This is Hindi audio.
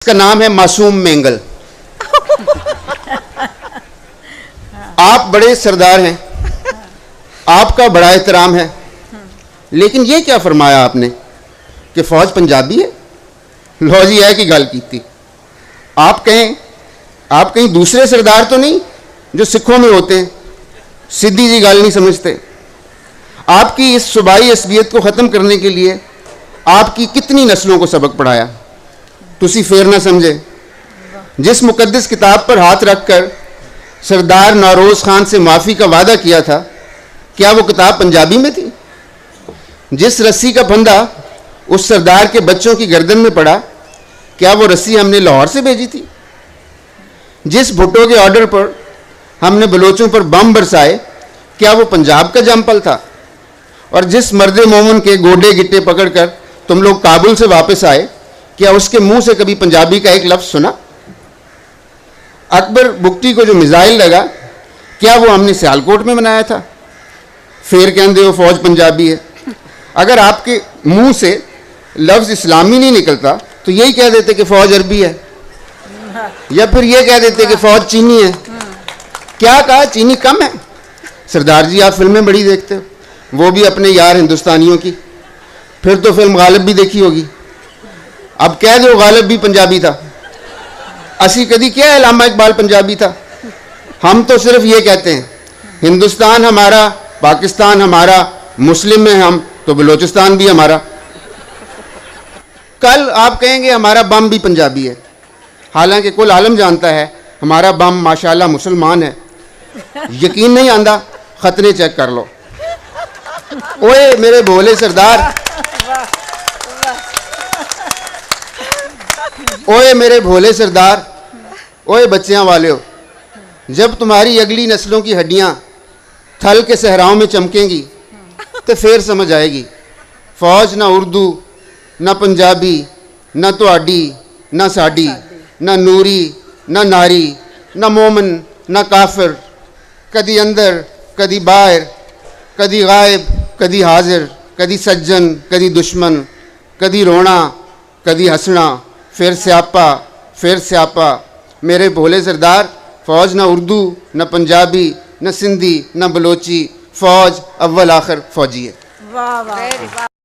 इसका नाम है मासूम मेंगल। आप बड़े सरदार हैं, आपका बड़ा एहतराम है, लेकिन ये क्या फरमाया आपने कि फौज पंजाबी है? लो जी है कि गल की थी। आप कहीं दूसरे सरदार तो नहीं जो सिखों में होते हैं, सीधी जी गल नहीं समझते। आपकी इस सूबाई असबियत को ख़त्म करने के लिए आपकी कितनी नस्लों को सबक पढ़ाया, तुसी फेर ना समझे। जिस मुकद्दस किताब पर हाथ रखकर सरदार नौरोज़ खान से माफ़ी का वादा किया था, क्या वो किताब पंजाबी में थी? जिस रस्सी का फंदा उस सरदार के बच्चों की गर्दन में पड़ा, क्या वो रस्सी हमने लाहौर से भेजी थी? जिस भुट्टो के ऑर्डर पर हमने बलोचों पर बम बरसाए, क्या वो पंजाब का जमपल था? और जिस मर्द मोमन के गोडे गिट्टे पकड़कर तुम लोग काबुल से वापस आए, क्या उसके मुंह से कभी पंजाबी का एक लफ्ज़ सुना? अकबर बुगटी को जो मिसाइल लगा, क्या वो हमने सियालकोट में बनाया था? फिर कहते हो फौज पंजाबी है। अगर आपके मुंह से लफ्ज़ इस्लामी नहीं निकलता तो यही कह देते कि फौज अरबी है, या फिर ये कह देते कि फौज चीनी है। क्या कहा, चीनी कम है? सरदार जी आप फिल्में बड़ी देखते हो, वो भी अपने यार हिंदुस्तानियों की। फिर तो फिल्म गालिब भी देखी होगी। अब कह दो गालिब भी पंजाबी था। असी कदी क्या अल्लामा इकबाल पंजाबी था? हम तो सिर्फ ये कहते हैं हिंदुस्तान हमारा, पाकिस्तान हमारा, मुस्लिम में हम तो बलोचिस्तान भी हमारा। कल आप कहेंगे हमारा बम भी पंजाबी है, हालांकि कुल आलम जानता है हमारा बम माशाल्लाह मुसलमान है। यकीन नहीं आंदा, खतरे चेक कर लो। ओए मेरे भोले सरदार, ओए मेरे भोले सरदार, ओए बच्चियां वाले हो, जब तुम्हारी अगली नस्लों की हड्डियां थल के सहराओं में चमकेंगी तो फिर समझ आएगी फौज ना उर्दू, ना पंजाबी, ना तुहाडी, ना साडी, ना नूरी, ना नारी, ना मोमन, ना काफिर, कदी अंदर कदी बाहर, कदी गायब कदी हाजिर, कदी सज्जन कदी दुश्मन, कदी रोना कदी हंसना, फिर स्यापा। मेरे भोले सरदार, फौज ना उर्दू, ना पंजाबी, ना सिंधी, ना बलोची, फौज अव्वल आखिर फौजी है। वाह वाह।